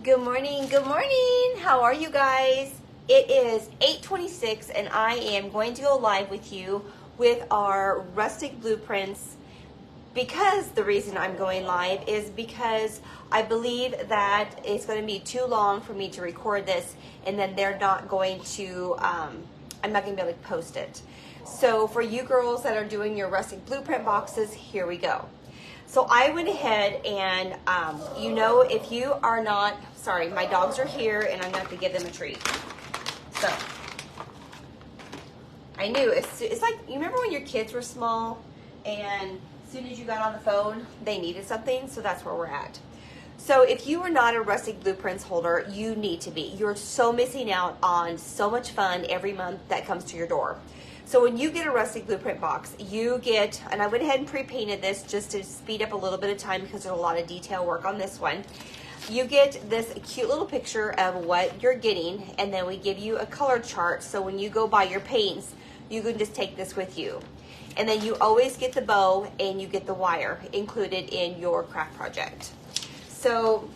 Good morning, good morning. How are you guys? It is 8:26 and I am going to go live with you with our Rustic Blueprints because the reason I'm going live is because I believe that it's going to be too long for me to record this and then they're not going to, I'm not going to be able to post it. So for you girls that are doing your Rustic Blueprint boxes, here we go. So I went ahead and, you know, if you are not, sorry, my dogs are here and I'm going to have to give them a treat. So, I knew, it's like, you remember when your kids were small and as soon as you got on the phone, they needed something? So that's where we're at. So if you are not a Rustic Blueprints holder, you need to be. You're so missing out on so much fun every month that comes to your door. So when you get a Rustic Blueprint box, you get, and I went ahead and pre-painted this just to speed up a little bit of time because there's a lot of detail work on this one. You get this cute little picture of what you're getting, and then we give you a color chart. So when you go buy your paints, you can just take this with you. And then you always get the bow and you get the wire included in your craft project. So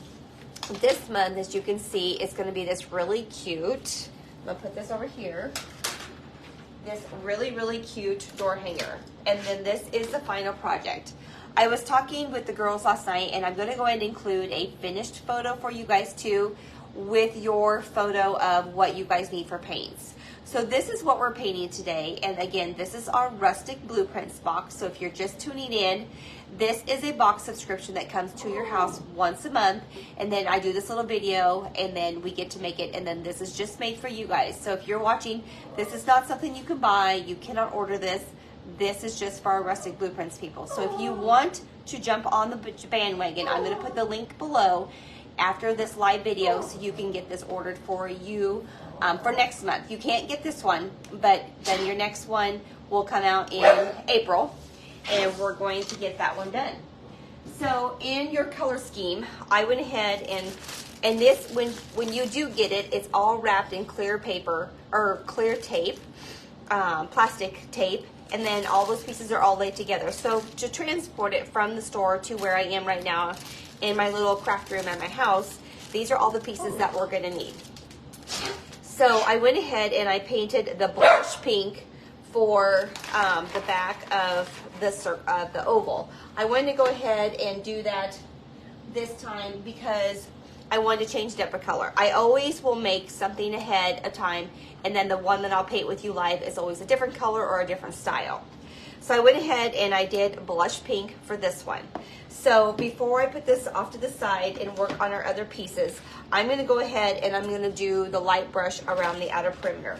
this month, as you can see, it's going to be this really cute, I'm going to put this over here, this really, really cute door hanger. And then this is the final project. I was talking with the girls last night, and I'm going to go ahead and include a finished photo for you guys too with your photo of what you guys need for paints. So this is what we're painting today, and again, this is our Rustic Blueprints box. So if you're just tuning in, this is a box subscription that comes to your house once a month, and then I do this little video, and then we get to make it, and then this is just made for you guys. So if you're watching, this is not something you can buy, you cannot order this. This is just for our Rustic Blueprints people. So if you want to jump on the bandwagon, I'm going to put the link below after this live video so you can get this ordered for you for next month. You can't get this one, but then your next one will come out in April, and we're going to get that one done. So in your color scheme, I went ahead and this, when you do get it, it's all wrapped in clear paper or clear tape, plastic tape, and then all those pieces are all laid together. So to transport it from the store to where I am right now in my little craft room at my house, these are all the pieces that we're gonna need. So I went ahead and I painted the blush pink for the back of the oval. I wanted to go ahead and do that this time because I wanted to change it up a color. I always will make something ahead of time, and then the one that I'll paint with you live is always a different color or a different style. So I went ahead and I did blush pink for this one. So before I put this off to the side and work on our other pieces, I'm going to go ahead and I'm going to do the light brush around the outer perimeter.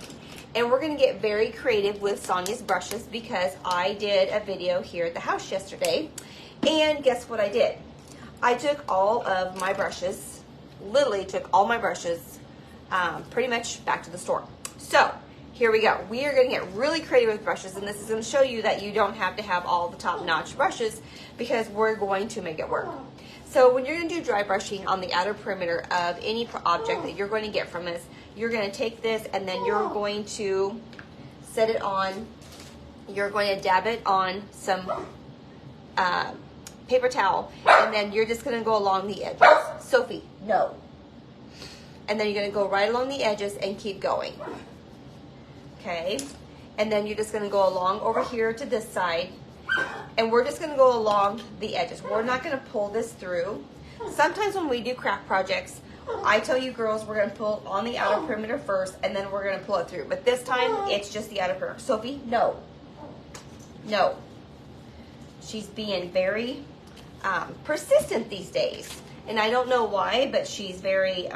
And we're going to get very creative with Sonia's brushes because I did a video here at the house yesterday. And guess what I did? I took all of my brushes, literally took all my brushes pretty much back to the store. So here we go. We are going to get really creative with brushes, and this is going to show you that you don't have to have all the top-notch brushes because we're going to make it work. So when you're going to do dry brushing on the outer perimeter of any object that you're going to get from this, you're going to take this and then you're going to set it on, you're going to dab it on some paper towel, and then you're just going to go along the edges. Sophie, no. And then you're going to go right along the edges and keep going. Okay, and then you're just going to go along over here to this side, and we're just going to go along the edges. We're not going to pull this through. Sometimes when we do craft projects, I tell you girls we're going to pull on the outer perimeter first, and then we're going to pull it through. But this time, it's just the outer perimeter. Sophie, no. No. She's being very persistent these days, and I don't know why, but she's very...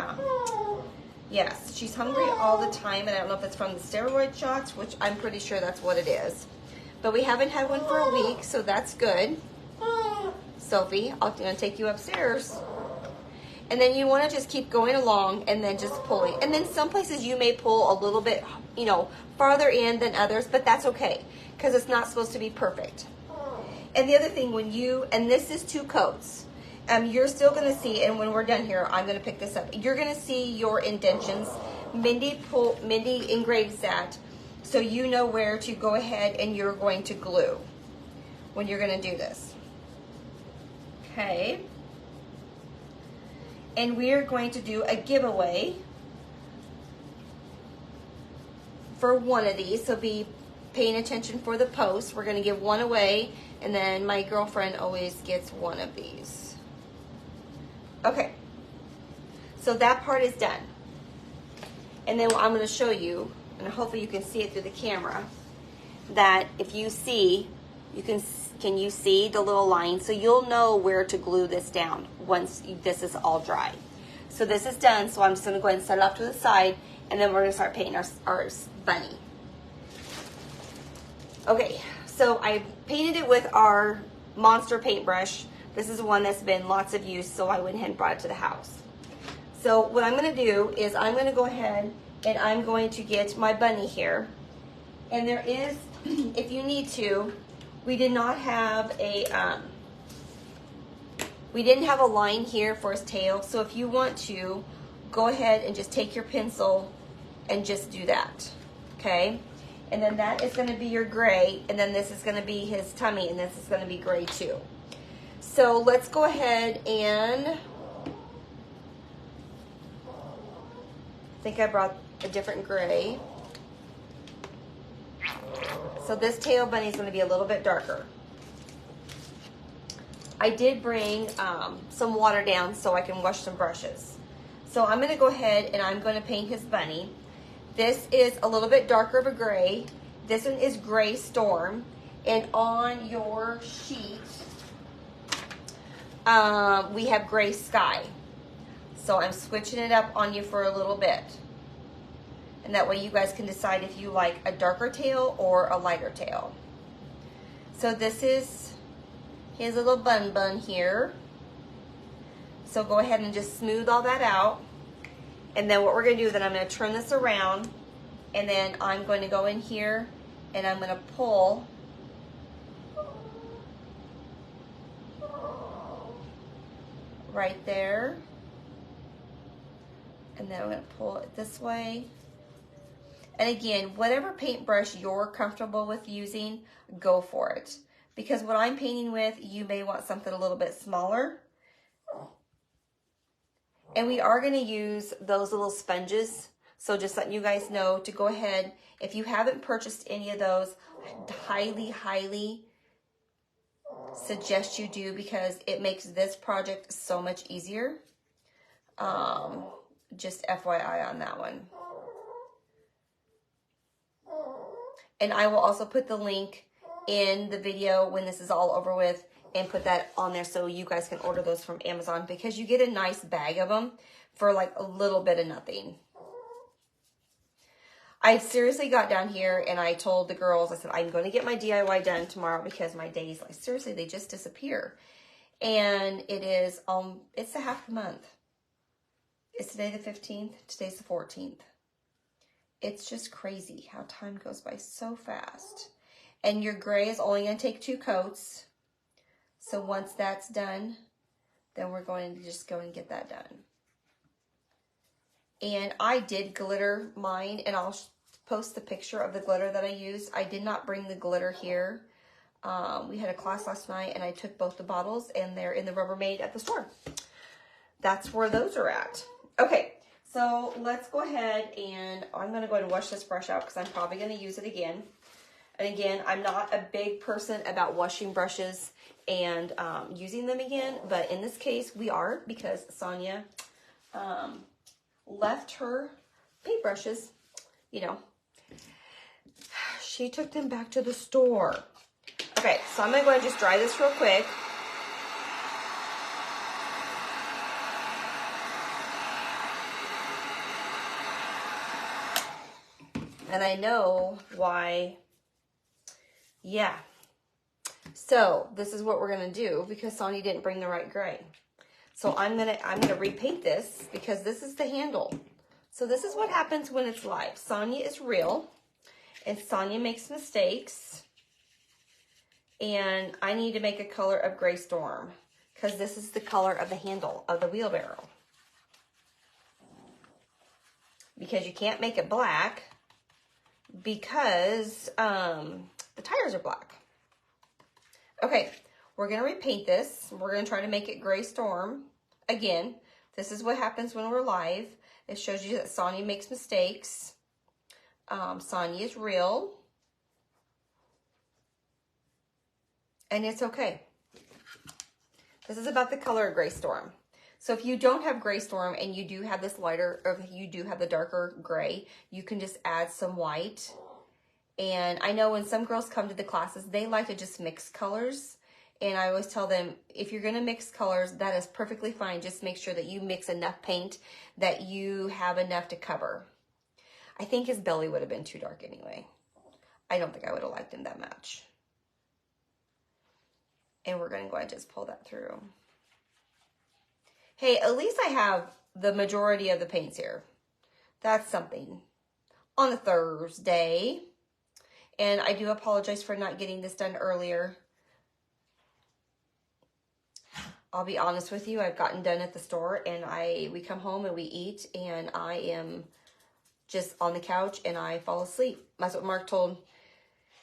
yes, she's hungry all the time, and I don't know if it's from the steroid shots, which I'm pretty sure that's what it is. But we haven't had one for a week, so that's good. Sophie, I'm going to take you upstairs. And then you want to just keep going along and then just pulling. And then some places you may pull a little bit, you know, farther in than others, but that's okay because it's not supposed to be perfect. And the other thing, when you, and this is 2 coats, you're still going to see, and when we're done here, I'm going to pick this up. You're going to see your indentions. Mindy engraves that, so you know where to go ahead and you're going to glue when you're going to do this. Okay. And we're going to do a giveaway for one of these. So be paying attention for the post. We're going to give one away, and then my girlfriend always gets one of these. Okay, so that part is done. And then I'm going to show you, and hopefully you can see it through the camera, that if you see, can you see the little line? So you'll know where to glue this down once this is all dry. So this is done, so I'm just going to go ahead and set it off to the side, and then we're going to start painting our bunny. Okay, so I painted it with our monster paintbrush. This is one that's been lots of use, so I went ahead and brought it to the house. So what I'm going to do is I'm going to go ahead and I'm going to get my bunny here. And there is, if you need to, we did not have a, we didn't have a line here for his tail. So if you want to, go ahead and just take your pencil and just do that, okay? And then that is going to be your gray, and then this is going to be his tummy, and this is going to be gray too. So let's go ahead and, I think I brought a different gray. So this tail bunny is going to be a little bit darker. I did bring some water down so I can wash some brushes. So I'm going to go ahead and I'm going to paint his bunny. This is a little bit darker of a gray. This one is Gray Storm. And on your sheet, we have Gray Sky. So I'm switching it up on you for a little bit. And that way you guys can decide if you like a darker tail or a lighter tail. So this is his little bun here. So go ahead and just smooth all that out. And then what we're going to do is then I'm going to turn this around, and then I'm going to go in here and I'm going to pull right there. And then I'm going to pull it this way. And again, whatever paintbrush you're comfortable with using, go for it. Because what I'm painting with, you may want something a little bit smaller. And we are going to use those little sponges. So just letting you guys know to go ahead. If you haven't purchased any of those, highly, highly suggest you do, because it makes this project so much easier. Just FYI on that one. And I will also put the link in the video when this is all over with, and put that on there so you guys can order those from Amazon, because you get a nice bag of them for like a little bit of nothing. I seriously got down here and I told the girls, I said, I'm going to get my DIY done tomorrow, because my days, like seriously, they just disappear. And it is, it's a half a month. It's today the 15th, today's the 14th. It's just crazy how time goes by so fast. And your gray is only going to take 2 coats. So once that's done, then we're going to just go and get that done. And I did glitter mine, and I'll post the picture of the glitter that I used. I did not bring the glitter here. We had a class last night, and I took both the bottles, and they're in the Rubbermaid at the store. That's where those are at. Okay, so let's go ahead, and I'm going to go ahead and wash this brush out, because I'm probably going to use it again. And again, I'm not a big person about washing brushes and using them again, but in this case we are, because Sonia left her paintbrushes, you know, she took them back to the store. Okay, so I'm gonna go ahead and just dry this real quick. And I know why. Yeah. So this is what we're gonna do, because Sonia didn't bring the right gray. So I'm gonna repaint this, because this is the handle. So this is what happens when it's live. Sonia is real, and Sonia makes mistakes. And I need to make a color of Gray Storm, because this is the color of the handle of the wheelbarrow. Because you can't make it black, because the tires are black. Okay, we're going to repaint this. We're going to try to make it Gray Storm. Again, This is what happens when we're live. It shows you that Sonia makes mistakes. Sonia is real. And it's okay. This is about the color of Gray Storm. So if you don't have Gray Storm and you do have this lighter, or you do have the darker gray, you can just add some white. And I know when some girls come to the classes, they like to just mix colors. And I always tell them, if you're gonna mix colors, that is perfectly fine. Just make sure that you mix enough paint that you have enough to cover. I think his belly would have been too dark anyway. I don't think I would have liked him that much. And we're gonna go ahead and just pull that through. Hey, at least I have the majority of the paints here. That's something. On a Thursday. And I do apologize for not getting this done earlier. I'll be honest with you, I've gotten done at the store and we come home and we eat and I am just on the couch and I fall asleep. That's what Mark told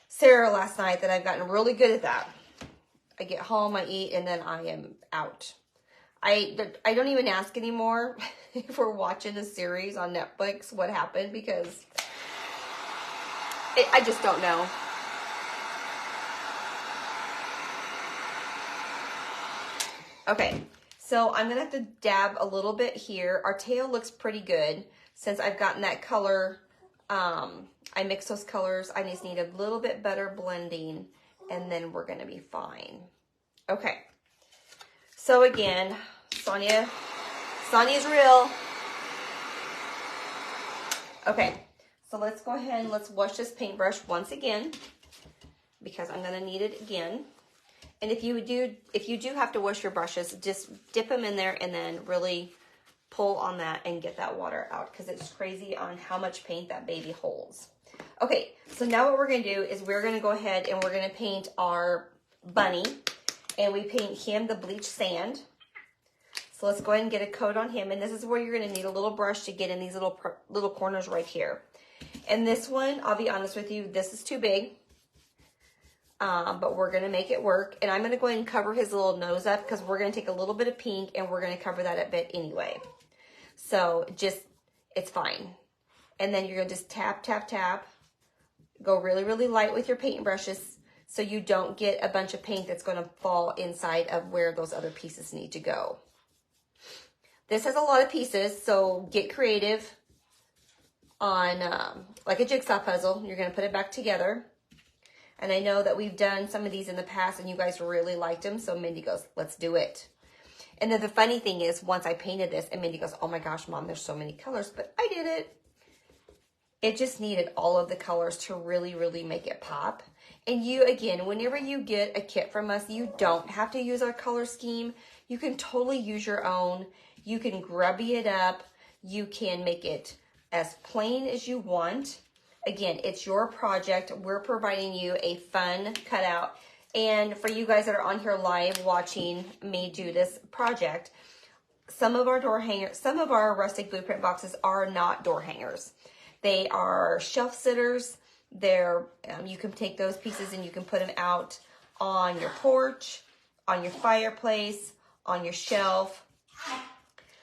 Sarah last night, that I've gotten really good at that. I get home, I eat, and then I am out. I don't even ask anymore if we're watching a series on Netflix what happened, because I just don't know. Okay, so I'm gonna have to dab a little bit here. Our tail looks pretty good since I've gotten that color. I mix those colors. I just need a little bit better blending and then we're gonna be fine. Okay, so again, Sonia's real. Okay, so let's go ahead and let's wash this paintbrush once again, because I'm gonna need it again. And if you do have to wash your brushes, just dip them in there and then really pull on that and get that water out, because it's crazy on how much paint that baby holds. Okay, so now what we're gonna do is we're gonna go ahead and we're gonna paint our bunny, and we paint him the bleach sand. So let's go ahead and get a coat on him, and this is where you're gonna need a little brush to get in these little corners right here. And this one, I'll be honest with you, this is too big. But we're gonna make it work. And I'm gonna go ahead and cover his little nose up, because we're gonna take a little bit of pink and we're gonna cover that a bit anyway. So just, it's fine. And then you're gonna just tap, tap, tap. Go really, really light with your paint brushes so you don't get a bunch of paint that's gonna fall inside of where those other pieces need to go. This has a lot of pieces, so get creative on like a jigsaw puzzle. You're gonna put it back together. And I know that we've done some of these in the past and you guys really liked them. So Mindy goes, let's do it. And then the funny thing is, once I painted this, and Mindy goes, oh my gosh, Mom, there's so many colors, but I did it. It just needed all of the colors to really, really make it pop. And you, again, whenever you get a kit from us, you don't have to use our color scheme. You can totally use your own. You can grubby it up. You can make it as plain as you want. Again, it's your project. We're providing you a fun cutout. And for you guys that are on here live watching me do this project, some of our door hangers, some of our Rustic Blueprint boxes are not door hangers. They are shelf sitters. They're, you can take those pieces and you can put them out on your porch, on your fireplace, on your shelf.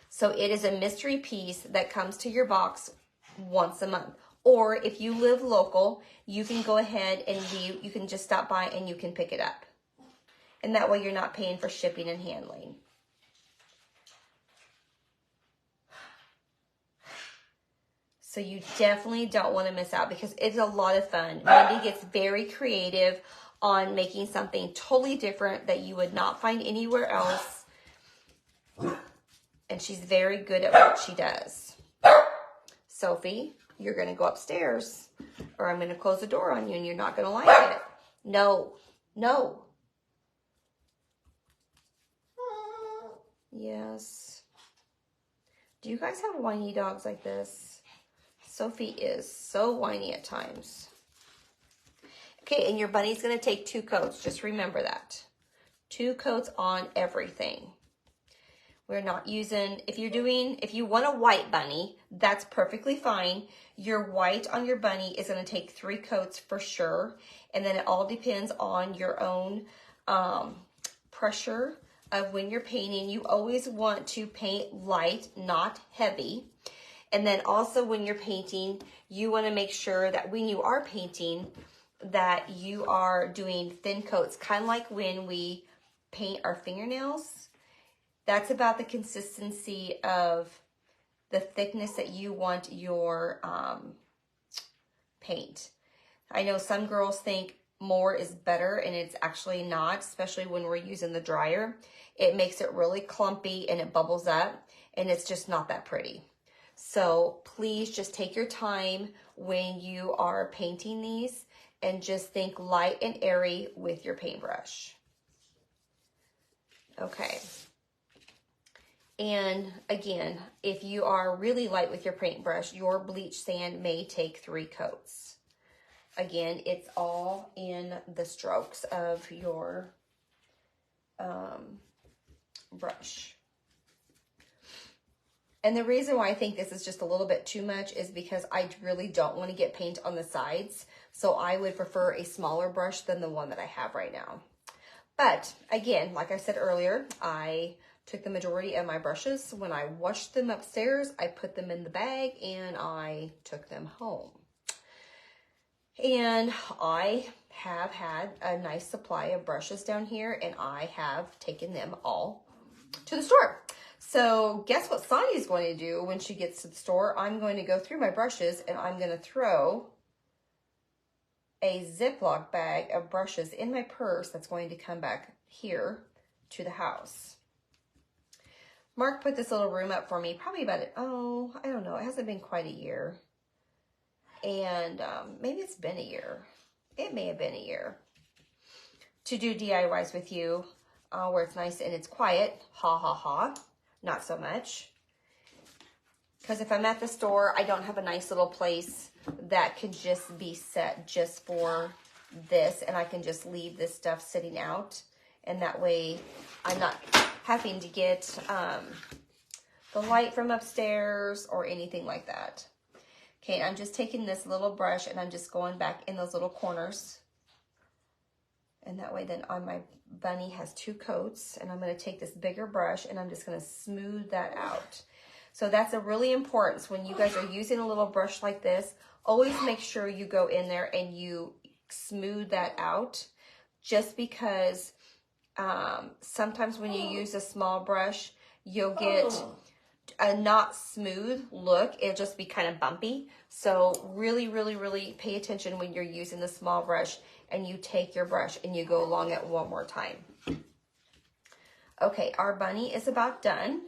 So it is a mystery piece that comes to your box once a month. Or if you live local, you can go ahead and you can just stop by and you can pick it up. And that way you're not paying for shipping and handling. So you definitely don't want to miss out, because it's a lot of fun. Mindy gets very creative on making something totally different that you would not find anywhere else. And she's very good at what she does. Sophie, you're going to go upstairs, or I'm going to close the door on you and you're not going to like it. No, no. Yes. Do you guys have whiny dogs like this? Sophie is so whiny at times. Okay, and your bunny's going to take 2 coats. Just remember that. 2 coats on everything. We're not using, if you want a white bunny, that's perfectly fine. Your white on your bunny is going to take 3 coats for sure. And then it all depends on your own pressure of when you're painting, you always want to paint light, not heavy. And then also when you're painting, you want to make sure that when you are painting, that you are doing thin coats, kind of like when we paint our fingernails. That's about the consistency of the thickness that you want your paint. I know some girls think more is better, and it's actually not, especially when we're using the dryer. It makes it really clumpy and it bubbles up, and it's just not that pretty. So please just take your time when you are painting these and just think light and airy with your paintbrush. Okay. And again, if you are really light with your paintbrush, your bleach sand may take 3 coats. Again, it's all in the strokes of your brush. And the reason why I think this is just a little bit too much is because I really don't want to get paint on the sides. So I would prefer a smaller brush than the one that I have right now. But again, like I said earlier, I took the majority of my brushes. When I washed them upstairs, I put them in the bag and I took them home. And I have had a nice supply of brushes down here, and I have taken them all to the store. So guess what Sonia is going to do when she gets to the store? I'm going to go through my brushes and I'm going to throw a Ziploc bag of brushes in my purse that's going to come back here to the house. Mark put this little room up for me probably about, I don't know, it hasn't been quite a year. And maybe it's been a year. It may have been a year to do DIYs with you where it's nice and it's quiet. Ha ha ha. Not so much. Because if I'm at the store, I don't have a nice little place that could just be set just for this. And I can just leave this stuff sitting out. And that way I'm not having to get the light from upstairs or anything like that. Okay, I'm just taking this little brush and I'm just going back in those little corners. And that way then on my bunny has 2 coats, and I'm going to take this bigger brush and I'm just going to smooth that out. So that's a really important, when you guys are using a little brush like this, always make sure you go in there and you smooth that out, just because sometimes when you use a small brush, you'll get a not smooth look. It'll just be kind of bumpy. So really, really, really pay attention when you're using the small brush and you take your brush and you go along it one more time. Okay, our bunny is about done.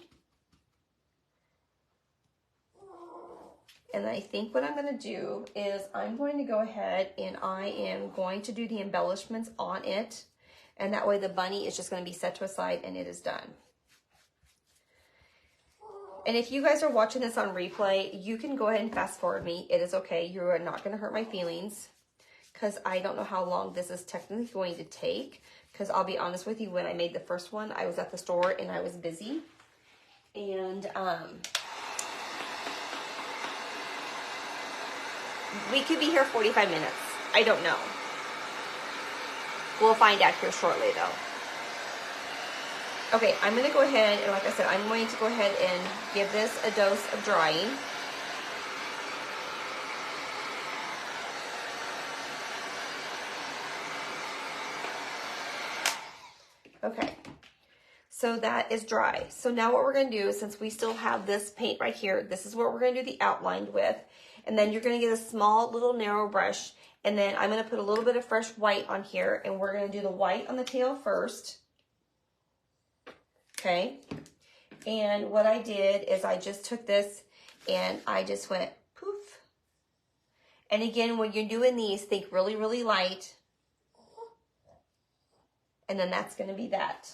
And I think what I'm going to do is I'm going to go ahead and I am going to do the embellishments on it. And that way the bunny is just going to be set to a side and it is done. And if you guys are watching this on replay, you can go ahead and fast forward me. It is okay. You are not going to hurt my feelings, because I don't know how long this is technically going to take. Because I'll be honest with you, when I made the first one, I was at the store and I was busy. And we could be here 45 minutes. I don't know. We'll find out here shortly though. Okay, I'm going to go ahead, and like I said, I'm going to go ahead and give this a dose of drying. Okay, so that is dry. So now what we're going to do is, since we still have this paint right here, this is what we're going to do the outline with. And then you're going to get a small little narrow brush, and then I'm going to put a little bit of fresh white on here, and we're going to do the white on the tail first. Okay, and what I did is I just took this and I just went poof. And again, when you're doing these, think really, really light. And then that's going to be that.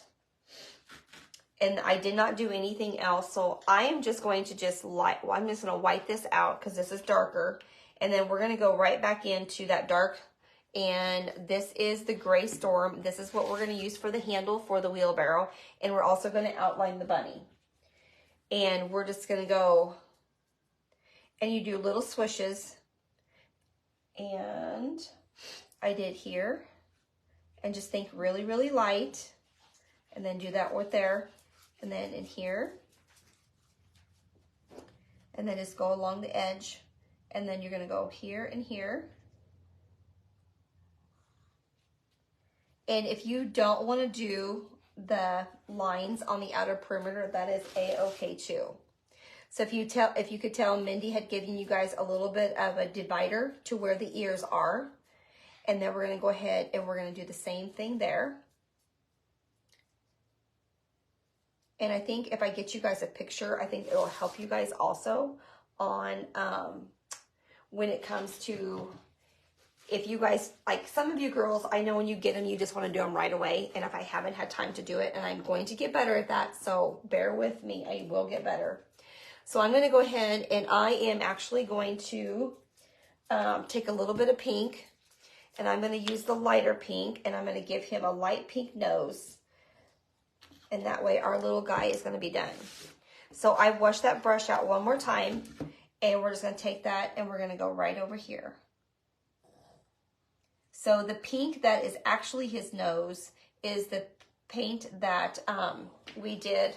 And I did not do anything else. So I am just going to I'm just going to wipe this out because this is darker. And then we're going to go right back into that dark. And this is the Gray Storm. This is what we're going to use for the handle for the wheelbarrow. And we're also going to outline the bunny. And we're just going to go, and you do little swishes. And I did here. And just think really, really light. And then do that right there. And then in here. And then just go along the edge. And then you're going to go here and here. And if you don't want to do the lines on the outer perimeter, that is a-okay too. So if you could tell, Mindy had given you guys a little bit of a divider to where the ears are. And then we're going to go ahead and we're going to do the same thing there. And I think if I get you guys a picture, I think it'll help you guys also on when it comes to, if you guys, like some of you girls, I know when you get them, you just want to do them right away. And if I haven't had time to do it, and I'm going to get better at that, so bear with me, I will get better. So I'm going to go ahead and I am actually going to take a little bit of pink, and I'm going to use the lighter pink, and I'm going to give him a light pink nose. And that way our little guy is going to be done. So I washed that brush out one more time, and we're just going to take that and we're going to go right over here. So the pink that is actually his nose is the paint that we did.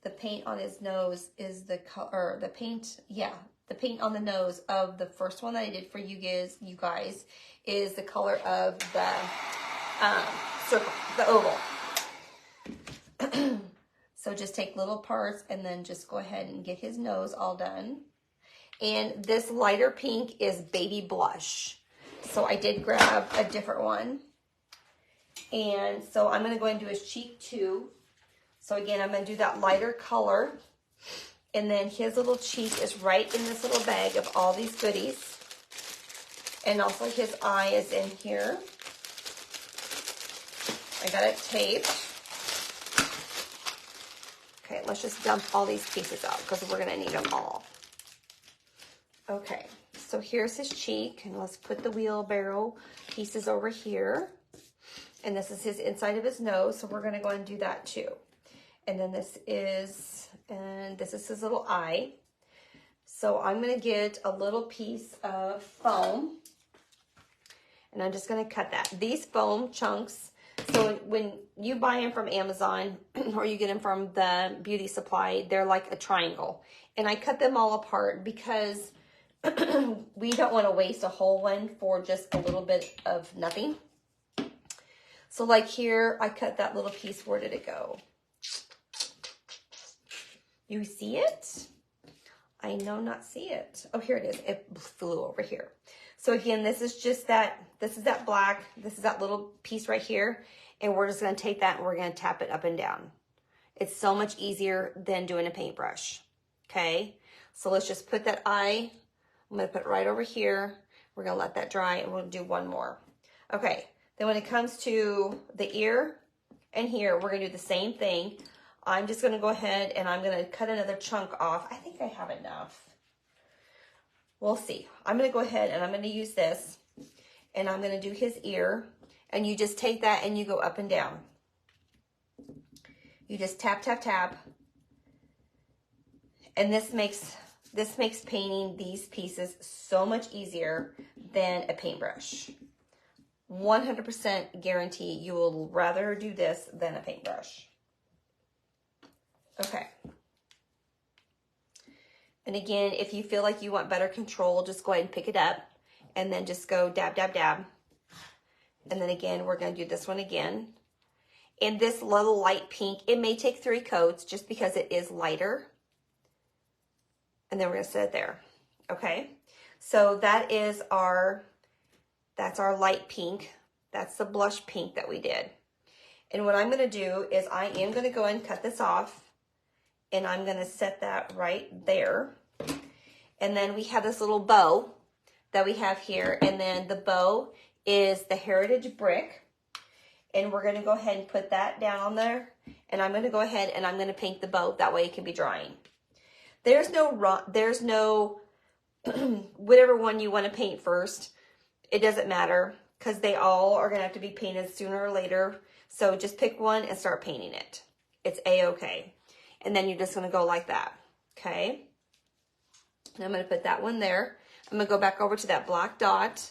The paint on his nose is the color, the paint on the nose of the first one that I did for you guys is the color of the circle, the oval. So just take little parts and then just go ahead and get his nose all done. And this lighter pink is baby blush. So I did grab a different one. And so I'm going to go and do his cheek too. So again, I'm going to do that lighter color. And then his little cheek is right in this little bag of all these goodies. And also his eye is in here. I got it taped. Okay, let's just dump all these pieces out because we're going to need them all. Okay, so here's his cheek. And let's put the wheelbarrow pieces over here. And this is his inside of his nose. So we're going to go and do that too. And then this is his little eye. So I'm going to get a little piece of foam. And I'm just going to cut that. These foam chunks, so when you buy them from Amazon or you get them from the beauty supply, they're like a triangle. And I cut them all apart because we don't want to waste a whole one for just a little bit of nothing. So like here, I cut that little piece. Where did it go? You see it? I know not see it. Oh, here it is. It flew over here. So again, this is that black. This is that little piece right here. And we're just going to take that and we're going to tap it up and down. It's so much easier than doing a paintbrush. Okay. So let's just put that eye. I'm going to put it right over here. We're going to let that dry and we'll do one more. Okay. Then when it comes to the ear and here, we're going to do the same thing. I'm just going to go ahead and I'm going to cut another chunk off. I think I have enough. We'll see. I'm going to go ahead and I'm going to use this and I'm going to do his ear, and you just take that and you go up and down. You just tap, tap, tap. And this makes painting these pieces so much easier than a paintbrush. 100% guarantee you will rather do this than a paintbrush. Okay. And again, if you feel like you want better control, just go ahead and pick it up and then just go dab, dab, dab. And then again, we're going to do this one again. And this little light pink, it may take 3 coats just because it is lighter. And then we're going to set it there. Okay. So that's our light pink. That's the blush pink that we did. And what I'm going to do is I am going to go and cut this off. And I'm going to set that right there. And then we have this little bow that we have here. And then the bow is the Heritage Brick. And we're going to go ahead and put that down on there. And I'm going to go ahead and I'm going to paint the bow. That way it can be drying. There's no whatever one you want to paint first. It doesn't matter because they all are going to have to be painted sooner or later. So just pick one and start painting it. It's a-okay. And then you're just going to go like that. Okay. And I'm going to put that one there. I'm gonna go back over to that black dot,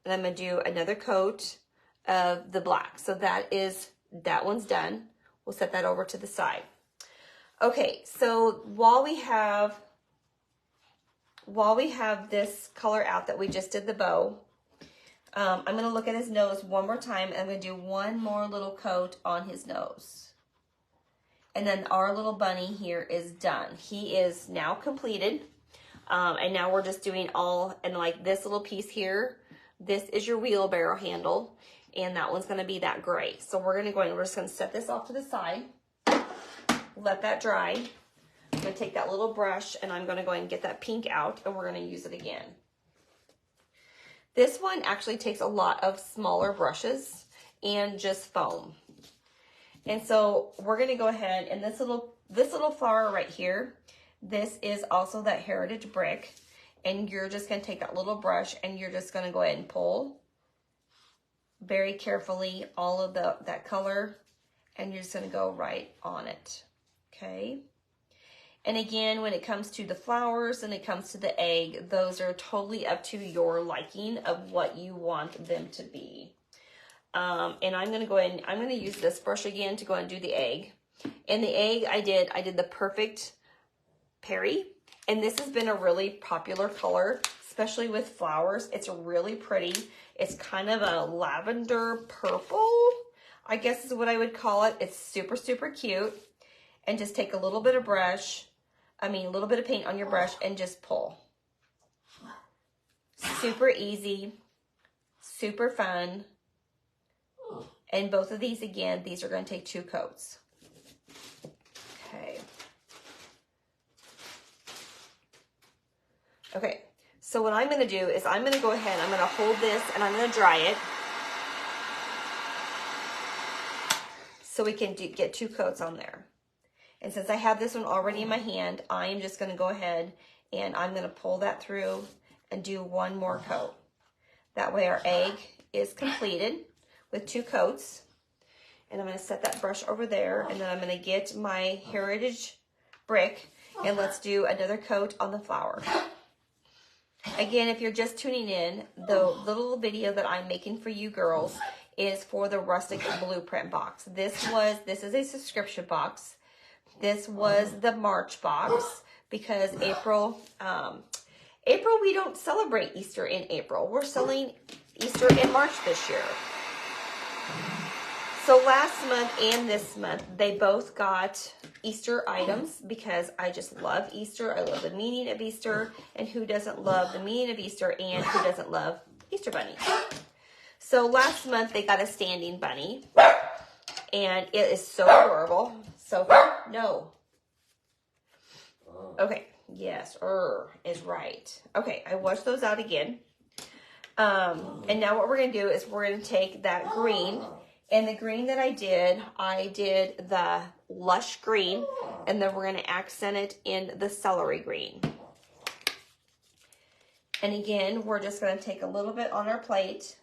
and I'm gonna do another coat of the black. So that one's done. We'll set that over to the side. Okay, so while we have this color out that we just did the bow, I'm going to look at his nose one more time, and I'm going to do one more little coat on his nose. And then our little bunny here is done. He is now completed. And now we're just doing all, and like this little piece here, this is your wheelbarrow handle, and that one's going to be that gray. So we're going to go in, we're just going to set this off to the side, let that dry. I'm going to take that little brush, and I'm going to go and get that pink out, and we're going to use it again. This one actually takes a lot of smaller brushes and just foam. And so we're going to go ahead, and this little flower right here, this is also that heritage brick, and you're just going to take that little brush, and you're just going to go ahead and pull very carefully all of that color, and you're just going to go right on it. Okay. And again, when it comes to the flowers and it comes to the egg, those are totally up to your liking of what you want them to be. And I'm going to go ahead and I'm going to use this brush again to go and do the egg. And the egg I did the Perfect Perry. And this has been a really popular color, especially with flowers. It's really pretty. It's kind of a lavender purple, I guess is what I would call it. It's super, super cute. And just take a little bit of a little bit of paint on your brush and just pull. Super easy, super fun. And both of these, again, these are going to take 2 coats. Okay. Okay, so what I'm going to do is I'm going to go ahead, I'm going to hold this and I'm going to dry it. So we can get 2 coats on there. And since I have this one already in my hand, I am just going to go ahead and I'm going to pull that through and do one more coat. That way our egg is completed with 2 coats. And I'm going to set that brush over there, and then I'm going to get my heritage brick, and let's do another coat on the flower. Again, if you're just tuning in, the little video that I'm making for you girls is for the Rustic Blueprint box. This is a subscription box. This was the March box because April we don't celebrate Easter in April. We're selling Easter in March this year. So last month and this month, they both got Easter items because I just love Easter. I love the meaning of Easter, and who doesn't love the meaning of Easter, and who doesn't love Easter bunnies? So last month they got a standing bunny, and it is so adorable. So, no. Okay, yes, is right. Okay, I washed those out again. And now what we're going to do is we're going to take that green, and the green that I did the lush green, and then we're going to accent it in the celery green. And again, we're just going to take a little bit on our plate,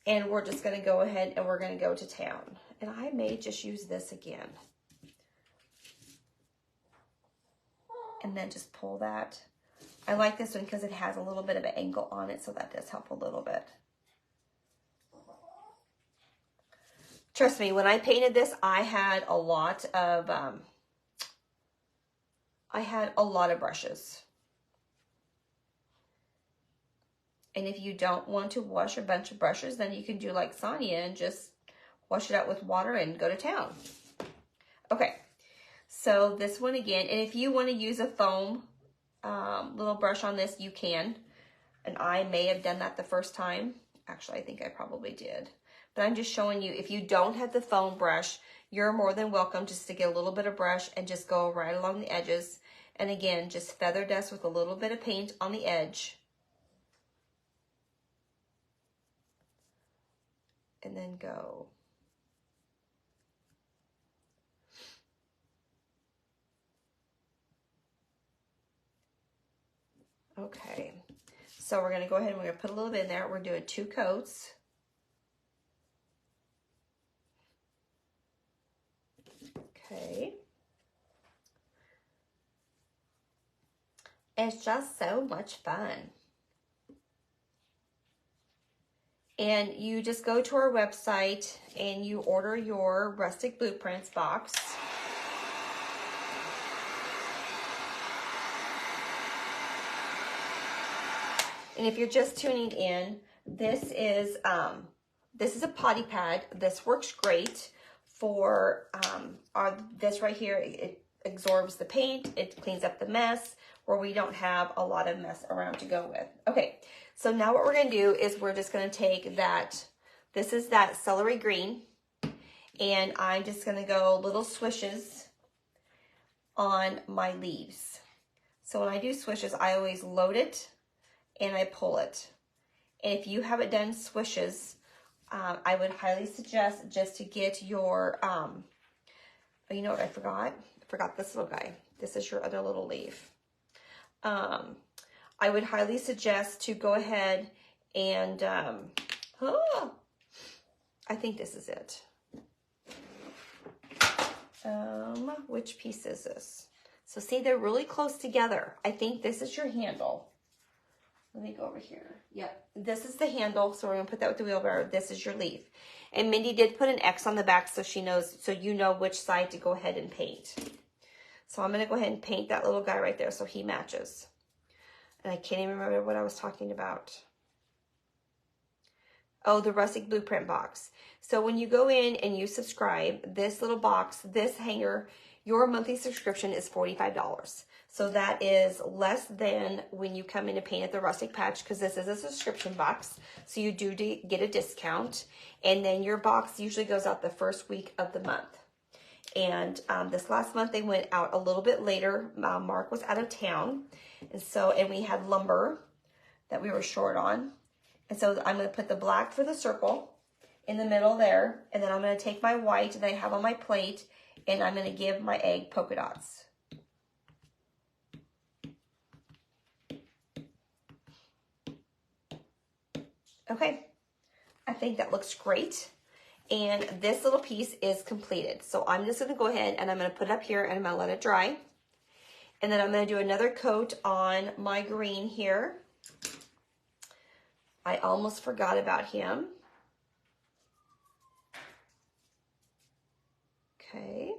and we're just going to go ahead and we're going to go to town. And I may just use this again. And then just pull that. I like this one because it has a little bit of an angle on it, so that does help a little bit. Trust me, when I painted this, I had a lot of brushes. And if you don't want to wash a bunch of brushes, then you can do like Sonia and just wash it out with water and go to town. Okay, so this one again, and if you want to use a foam little brush on this, you can. And I may have done that the first time. Actually, I think I probably did. But I'm just showing you, if you don't have the foam brush, you're more than welcome just to get a little bit of brush and just go right along the edges. And again, just feather dust with a little bit of paint on the edge. And then go. Okay, so we're going to go ahead and we're going to put a little bit in there. We're doing 2 coats. Okay. It's just so much fun. And you just go to our website and you order your Rustic Blueprints box. And if you're just tuning in, this is a potty pad. This works great for this right here. It absorbs the paint. It cleans up the mess where we don't have a lot of mess around to go with. Okay, so now what we're going to do is we're just going to take that. This is that celery green, and I'm just going to go little swishes on my leaves. So when I do swishes, I always load it and I pull it. And if you haven't done swishes, I would highly suggest just to get your, you know what I forgot? I forgot this little guy. This is your other little leaf. I would highly suggest to go ahead and, I think this is it. Which piece is this? So see, they're really close together. I think this is your handle. Let me go over here. Yep, this is the handle, so we're gonna put that with the wheelbarrow. This is your leaf. And Mindy did put an X on the back so she knows, so you know which side to go ahead and paint. So I'm gonna go ahead and paint that little guy right there so he matches. And I can't even remember what I was talking about. Oh, the Rustic Blueprint box. So when you go in and you subscribe, this little box, this hanger, your monthly subscription is $45. So that is less than when you come in to paint at the Rustic Patch, because this is a subscription box. So you do get a discount. And then your box usually goes out the first week of the month. And this last month they went out a little bit later. Mark was out of town. And we had lumber that we were short on. And so I'm going to put the black for the circle in the middle there. And then I'm going to take my white that I have on my plate, and I'm going to give my egg polka dots. Okay, I think that looks great. And this little piece is completed. So I'm just going to go ahead and I'm going to put it up here and I'm going to let it dry. And then I'm going to do another coat on my green here. I almost forgot about him. Okay,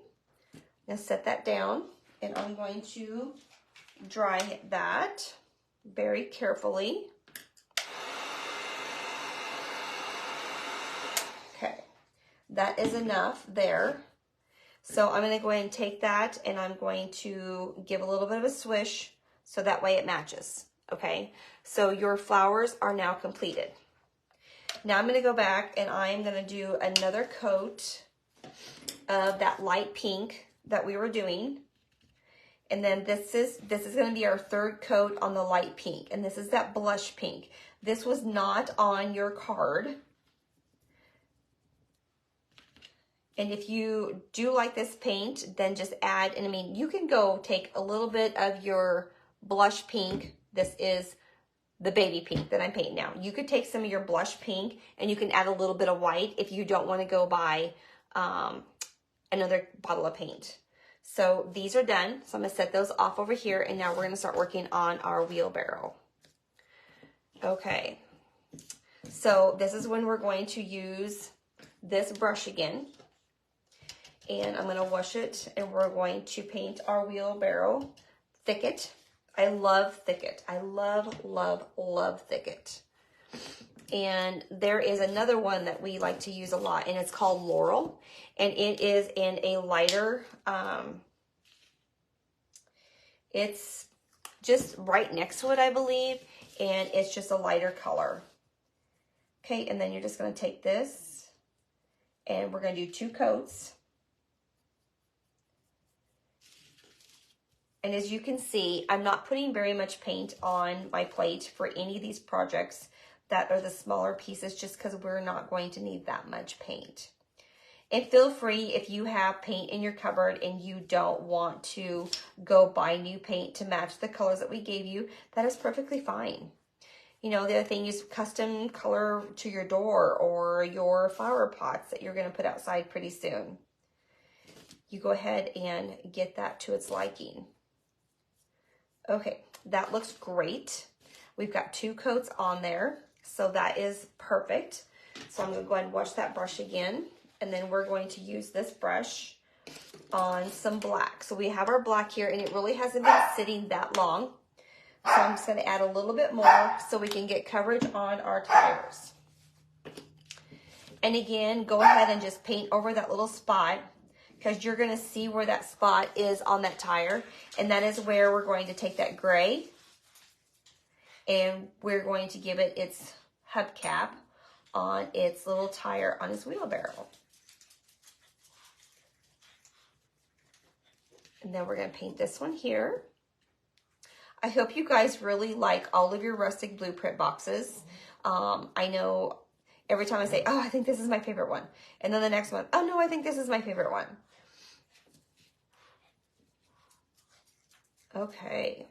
now set that down, and I'm going to dry that very carefully. Okay, that is enough there. So I'm going to go ahead and take that, and I'm going to give a little bit of a swish so that way it matches. Okay, so your flowers are now completed. Now I'm going to go back and I'm going to do another coat of that light pink that we were doing. And then this is going to be our third coat on the light pink. And this is that blush pink. This was not on your card. And if you do like this paint, then just add, and I mean, you can go take a little bit of your blush pink. This is the baby pink that I'm painting now. You could take some of your blush pink and you can add a little bit of white if you don't want to go buy another bottle of paint. So these are done. So I'm going to set those off over here, and now we're going to start working on our wheelbarrow. Okay. So this is when we're going to use this brush again. And I'm going to wash it, and we're going to paint our wheelbarrow thicket. I love thicket. I love, love, love thicket. And there is another one that we like to use a lot, and it's called Laurel. And it is in a lighter, it's just right next to it, I believe. And it's just a lighter color. Okay, and then you're just going to take this, and we're going to do 2 coats. And as you can see, I'm not putting very much paint on my plate for any of these projects that are the smaller pieces, just because we're not going to need that much paint. And feel free, if you have paint in your cupboard and you don't want to go buy new paint to match the colors that we gave you, that is perfectly fine. You know, the other thing is custom color to your door or your flower pots that you're going to put outside pretty soon. You go ahead and get that to its liking. Okay, that looks great. We've got 2 coats on there, so that is perfect. So I'm gonna go ahead and wash that brush again, and then we're going to use this brush on some black. So we have our black here, and it really hasn't been sitting that long. So I'm just gonna add a little bit more so we can get coverage on our tires. And again, go ahead and just paint over that little spot, because you're gonna see where that spot is on that tire. And that is where we're going to take that gray and we're going to give it its hubcap on its little tire on its wheelbarrow. And then we're gonna paint this one here. I hope you guys really like all of your Rustic Blueprint boxes. I know every time I say, oh, I think this is my favorite one. And then the next one, oh no, I think this is my favorite one. Okay.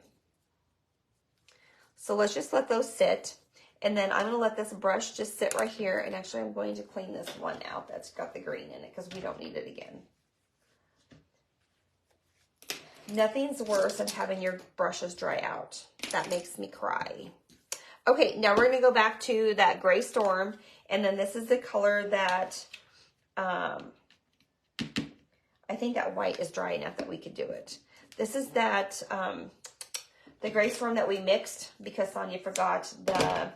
So let's just let those sit. And then I'm gonna let this brush just sit right here. And actually I'm going to clean this one out that's got the green in it because we don't need it again. Nothing's worse than having your brushes dry out. That makes me cry. Okay, now we're gonna go back to that Gray Storm. And then this is the color that, I think that white is dry enough that we could do it. This is that, the Gray Storm that we mixed because Sonia forgot the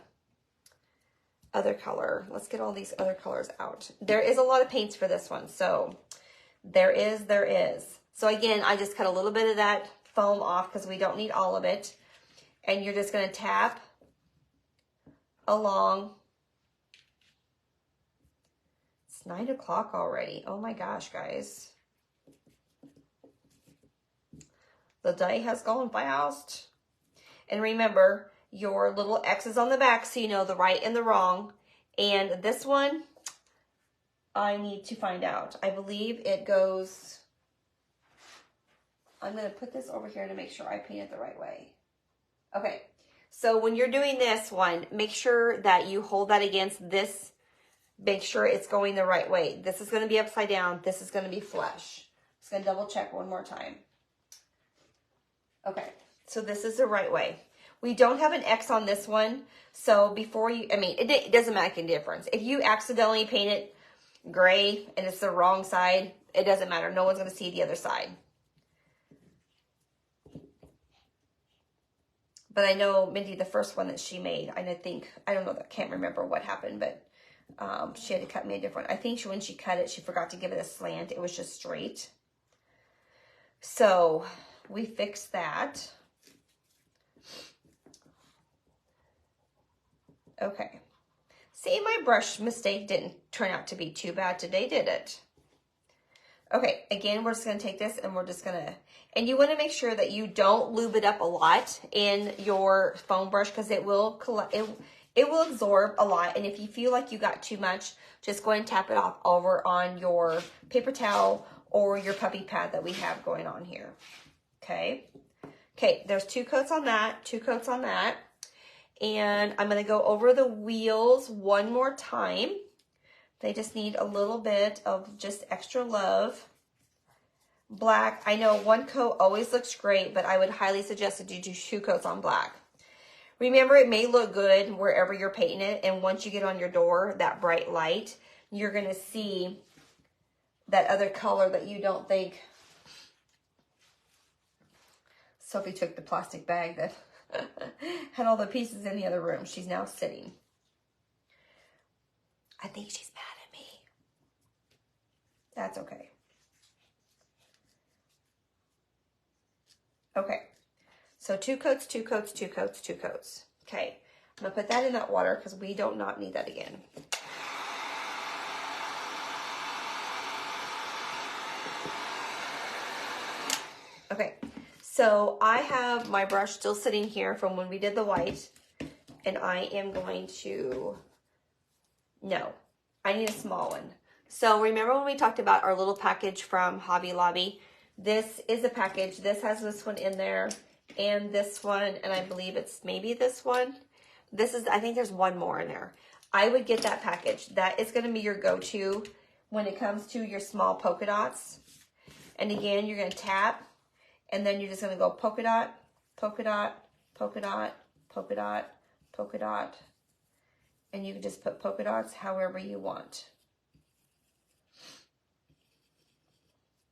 other color. Let's get all these other colors out. There is a lot of paints for this one. So there is. So again, I just cut a little bit of that foam off because we don't need all of it. And you're just gonna tap along. It's 9 o'clock already. Oh my gosh, guys. The day has gone fast. And remember, your little X's on the back so you know the right and the wrong. And this one, I need to find out. I believe it goes, I'm going to put this over here to make sure I paint it the right way. Okay, so when you're doing this one, make sure that you hold that against this. Make sure it's going the right way. This is going to be upside down. This is going to be flush. Just going to double check one more time. Okay, so this is the right way. We don't have an X on this one, so before you, I mean, it doesn't make a difference. If you accidentally paint it gray and it's the wrong side, it doesn't matter. No one's going to see the other side. But I know Mindy, the first one that she made, I don't know, I can't remember what happened, but she had to cut me a different. I think when she cut it, she forgot to give it a slant. It was just straight. So we fixed that. Okay. See, my brush mistake didn't turn out to be too bad today, did it? Okay, again, we're just going to take this and we're just going to, and you want to make sure that you don't lube it up a lot in your foam brush because it will collect, it will absorb a lot. And if you feel like you got too much, just go ahead and tap it off over on your paper towel or your puppy pad that we have going on here. Okay. Okay, there's 2 coats on that, 2 coats on that. And I'm going to go over the wheels one more time. They just need a little bit of just extra love. Black, I know 1 coat always looks great, but I would highly suggest that you do 2 coats on black. Remember, it may look good wherever you're painting it, and once you get on your door, that bright light, you're going to see that other color that you don't think. Sophie took the plastic bag that had all the pieces in the other room. She's now sitting. I think she's mad at me. That's okay. Okay. So 2 coats, 2 coats, 2 coats, 2 coats. Okay. I'm going to put that in that water because we do not need that again. Okay. So I have my brush still sitting here from when we did the white, and I am going to, no, I need a small one. So remember when we talked about our little package from Hobby Lobby? This is a package. This has this one in there and this one, and I believe it's maybe this one. This is, I think there's one more in there. I would get that package. That is going to be your go-to when it comes to your small polka dots. And again, you're going to tap, and then you're just going to go polka dot, polka dot, polka dot, polka dot, polka dot. And you can just put polka dots however you want.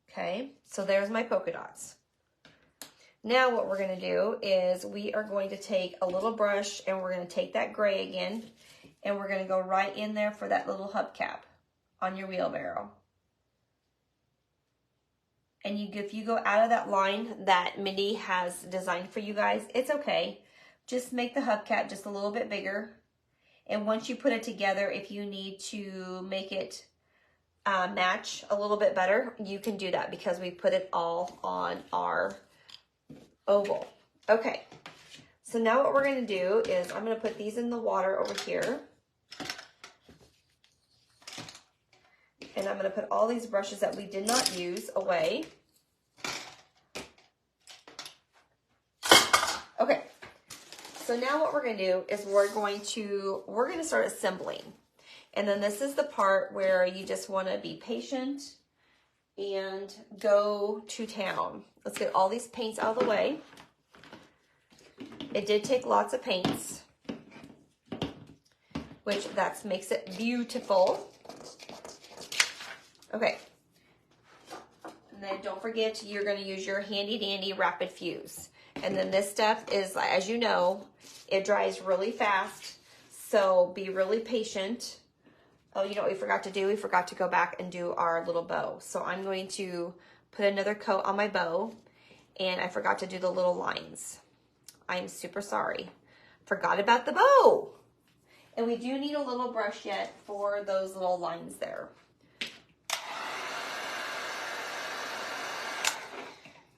Okay, so there's my polka dots. Now what we're going to do is we are going to take a little brush and we're going to take that gray again and we're going to go right in there for that little hubcap on your wheelbarrow. And if you go out of that line that Mindy has designed for you guys, it's okay. Just make the hubcap just a little bit bigger. And once you put it together, if you need to make it match a little bit better, you can do that because we put it all on our oval. Okay, so now what we're going to do is I'm going to put these in the water over here. And I'm going to put all these brushes that we did not use away. Okay, so now what we're going to do is we're going to start assembling. And then this is the part where you just want to be patient and go to town. Let's get all these paints out of the way. It did take lots of paints, which that makes it beautiful. Okay. And then don't forget, you're going to use your handy dandy rapid fuse. And then this stuff is, as you know, it dries really fast. So be really patient. Oh, you know what we forgot to do? We forgot to go back and do our little bow. So I'm going to put another coat on my bow. And I forgot to do the little lines. I'm super sorry. Forgot about the bow. And we do need a little brush yet for those little lines there.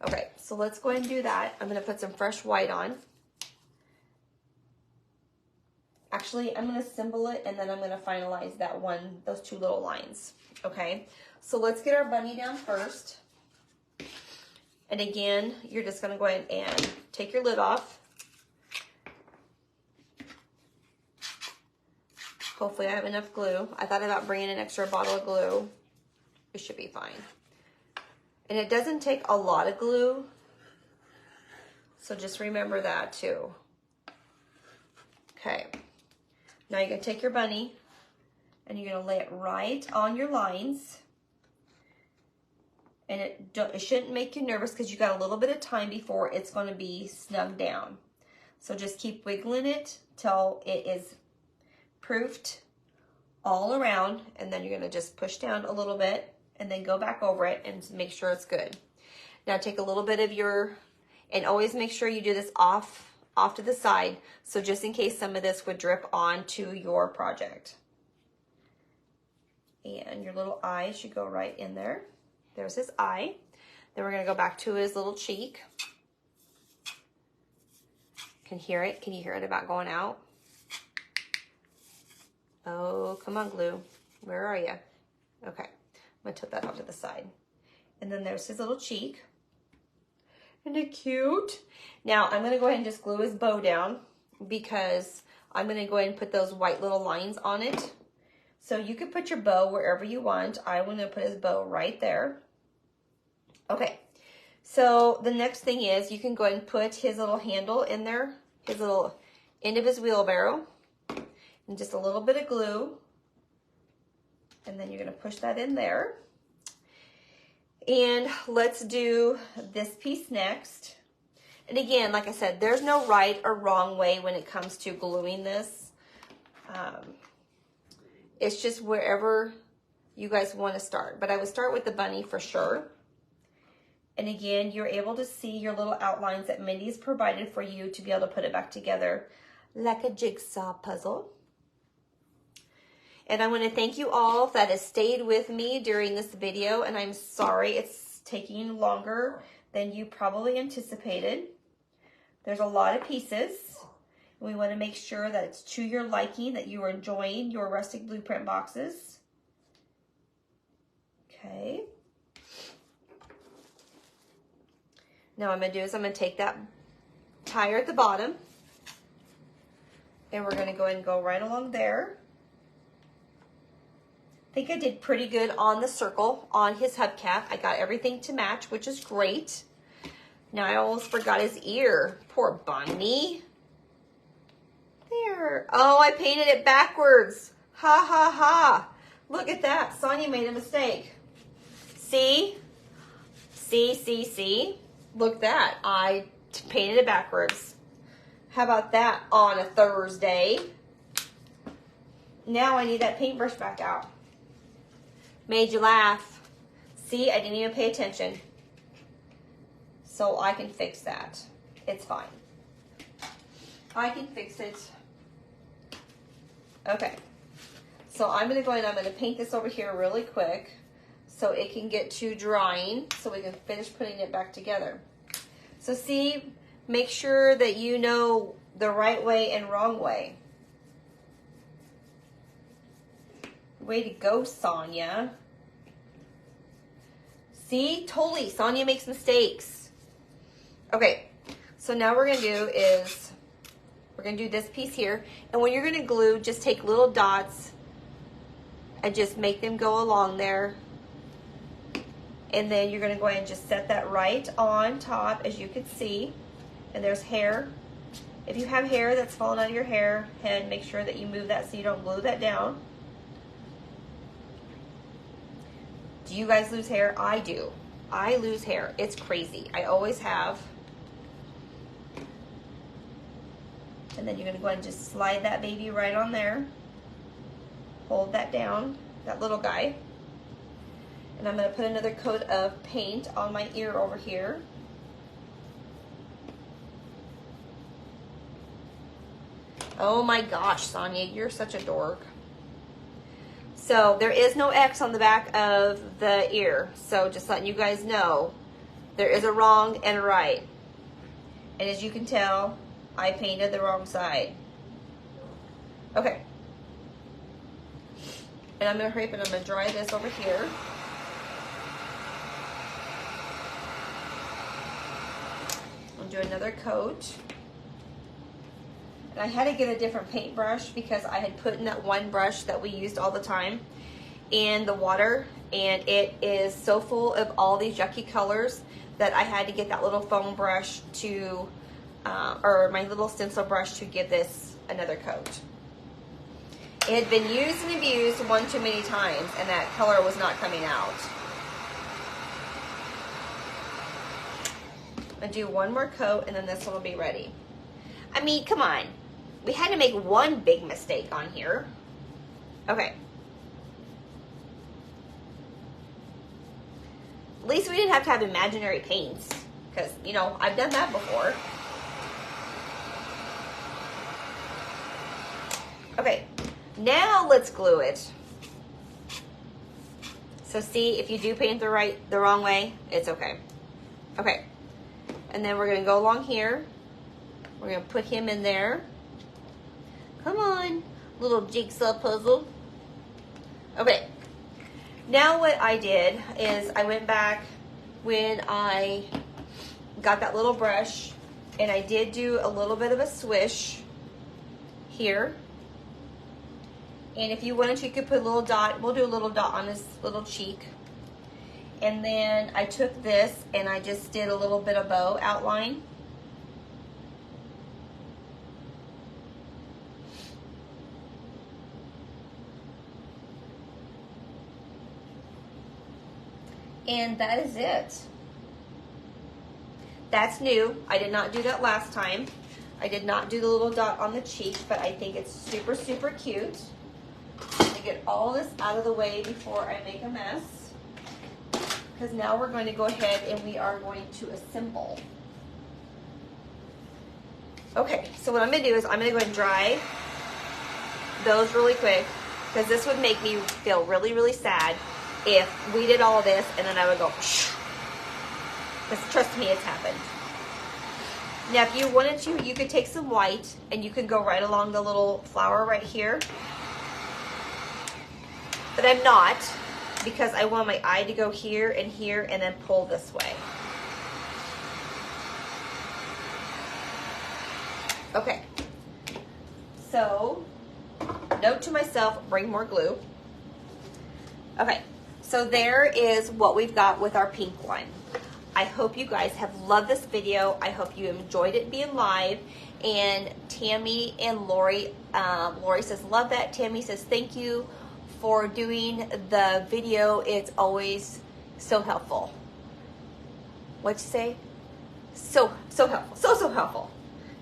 Okay, so let's go ahead and do that. I'm going to put some fresh white on. Actually, I'm going to symbol it and then I'm going to finalize those two little lines. Okay, so let's get our bunny down first. And again, you're just going to go ahead and take your lid off. Hopefully I have enough glue. I thought about bringing an extra bottle of glue. It should be fine. And it doesn't take a lot of glue. So just remember that too. Okay. Now you're going to take your bunny and you're going to lay it right on your lines. And it shouldn't make you nervous because you got a little bit of time before it's going to be snug down. So just keep wiggling it till it is proofed all around. And then you're going to just push down a little bit and then go back over it and make sure it's good. Now take a little bit of and always make sure you do this off to the side. So just in case some of this would drip onto your project. And your little eye should go right in there. There's his eye. Then we're going to go back to his little cheek. Can hear it? Can you hear it about going out? Oh, come on, glue. Where are you? Okay. I'm going to tip that off to the side. And then there's his little cheek. Isn't it cute? Now, I'm going to go ahead and just glue his bow down because I'm going to go ahead and put those white little lines on it. So you can put your bow wherever you want. I'm going to put his bow right there. Okay. So the next thing is you can go ahead and put his little handle in there, his little end of his wheelbarrow, and just a little bit of glue. And then you're going to push that in there. And let's do this piece next. And again, like I said, there's no right or wrong way when it comes to gluing this. It's just wherever you guys want to start. But I would start with the bunny for sure. And again, you're able to see your little outlines that Mindy's provided for you to be able to put it back together like a jigsaw puzzle. And I want to thank you all that has stayed with me during this video. And I'm sorry it's taking longer than you probably anticipated. There's a lot of pieces. We want to make sure that it's to your liking, that you are enjoying your Rustic Blueprint boxes. Okay. Now what I'm going to do is I'm going to take that tire at the bottom. And we're going to go ahead and go right along there. I think I did pretty good on the circle on his hubcap. I got everything to match, which is great. Now I almost forgot his ear. Poor bunny. There. Oh, I painted it backwards. Ha ha ha. Look at that. Sonia made a mistake. See? See? Look at that. I painted it backwards. How about that on a Thursday? Now I need that paintbrush back out. Made you laugh. See, I didn't even pay attention. So I can fix that. It's fine. I can fix it. Okay. So I'm going to go in, I'm going to paint this over here really quick so it can get to drying so we can finish putting it back together. So see, make sure that you know the right way and wrong way. Way to go, Sonia. See, totally, Sonia makes mistakes. Okay, so now what we're gonna do is, we're gonna do this piece here, and when you're gonna glue, just take little dots and just make them go along there. And then you're gonna go ahead and just set that right on top, as you can see. And there's hair. If you have hair that's falling out of your hair head, make sure that you move that so you don't glue that down. Do you guys lose hair? I do. I lose hair. It's crazy. I always have. And then you're gonna go ahead and just slide that baby right on there. Hold that down, that little guy. And I'm gonna put another coat of paint on my ear over here. Oh my gosh, Sonia, you're such a dork. So there is no X on the back of the ear. So just letting you guys know, there is a wrong and a right. And as you can tell, I painted the wrong side. Okay. And I'm gonna hurry up and I'm gonna dry this over here. I'll do another coat. And I had to get a different paintbrush because I had put in that one brush that we used all the time in the water, and it is so full of all these yucky colors that I had to get that little foam brush to, or my little stencil brush to give this another coat. It had been used and abused one too many times, and that color was not coming out. I'm gonna do one more coat, and then this one will be ready. I mean, come on. We had to make one big mistake on here. Okay. At least we didn't have to have imaginary paints, because, you know, I've done that before. Okay, now let's glue it. So see, if you do paint the wrong way, it's okay. Okay, and then we're gonna go along here. We're gonna put him in there. Come on, little jigsaw puzzle. Okay, now what I did is I went back when I got that little brush, and I did do a little bit of a swish here. And if you wanted to, you could put a little dot. We'll do a little dot on his little cheek. And then I took this and I just did a little bit of bow outline. And that is it. That's new. I did not do that last time. I did not do the little dot on the cheek, but I think it's super, super cute. I'm gonna get all this out of the way before I make a mess, because now we're going to go ahead and we are going to assemble. Okay, so what I'm gonna do is I'm gonna go ahead and dry those really quick, because this would make me feel really, really sad if we did all this and then I would go, because trust me, it's happened. Now, if you wanted to, you could take some white and you could go right along the little flower right here. But I'm not, because I want my eye to go here and then pull this way. Okay. So, note to myself, bring more glue. Okay. So there is what we've got with our pink one. I hope you guys have loved this video. I hope you enjoyed it being live. And Tammy and Lori, Lori says, love that. Tammy says, thank you for doing the video. It's always so helpful. What'd you say? So helpful. So helpful.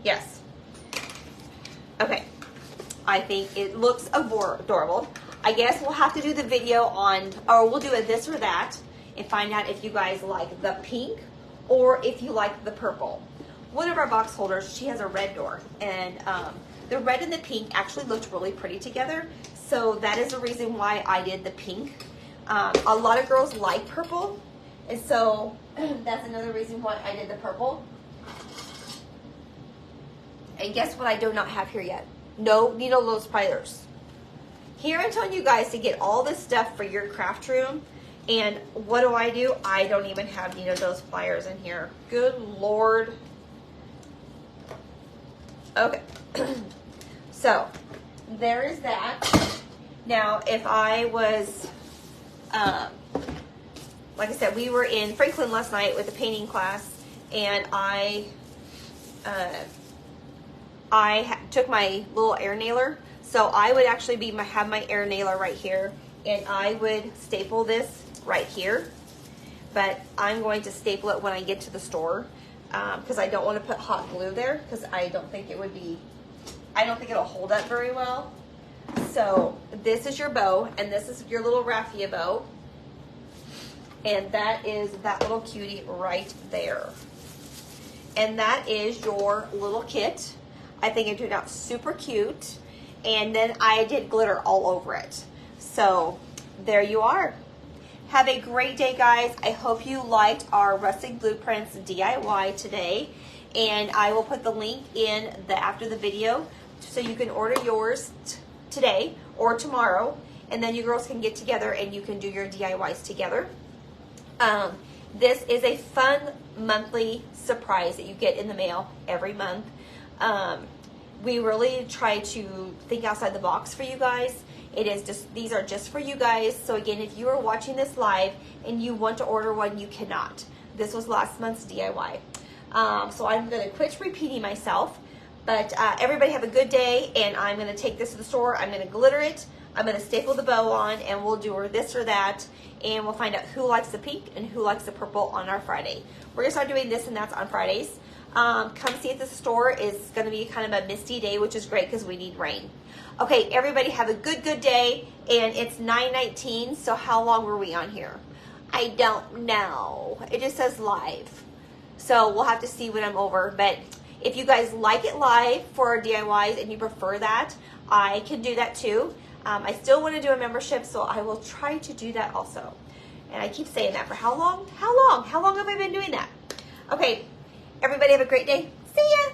Yes. Okay. I think it looks adorable. I guess we'll have to do the video on, or we'll do a this or that and find out if you guys like the pink or if you like the purple. One of our box holders, she has a red door, and the red and the pink actually looked really pretty together. So that is the reason why I did the pink. A lot of girls like purple, and so that's another reason why I did the purple. And guess what I do not have here yet? No needle nose pliers. Here I'm telling you guys to get all this stuff for your craft room. And what do? I don't even have needle nose pliers in here. Good Lord. Okay. So there is that. Now, if I was, like I said, we were in Franklin last night with a painting class, and I took my little air nailer. So I would actually have my air nailer right here, and I would staple this right here. But I'm going to staple it when I get to the store, because I don't want to put hot glue there, because I don't think it'll hold up very well. So this is your bow, and this is your little raffia bow. And that is that little cutie right there. And that is your little kit. I think it turned out super cute. And then I did glitter all over it. So there you are. Have a great day, guys. I hope you liked our Rustic Blueprints DIY today. And I will put the link in after the video so you can order yours today or tomorrow. And then you girls can get together and you can do your DIYs together. This is a fun monthly surprise that you get in the mail every month. We really try to think outside the box for you guys. These are just for you guys. So again, if you are watching this live and you want to order one, you cannot. This was last month's DIY. So I'm going to quit repeating myself. But everybody have a good day, and I'm going to take this to the store. I'm going to glitter it. I'm going to staple the bow on, and we'll do this or that. And we'll find out who likes the pink and who likes the purple on our Friday. We're going to start doing this and that's on Fridays. Come see at the store. It's going to be kind of a misty day, which is great because we need rain. Okay, everybody have a good day. And it's 9:19, so how long were we on here? I don't know. It just says live. So we'll have to see when I'm over. But if you guys like it live for our DIYs and you prefer that, I can do that too. I still want to do a membership, so I will try to do that also. And I keep saying that for how long? How long? How long have I been doing that? Okay, everybody have a great day. See ya!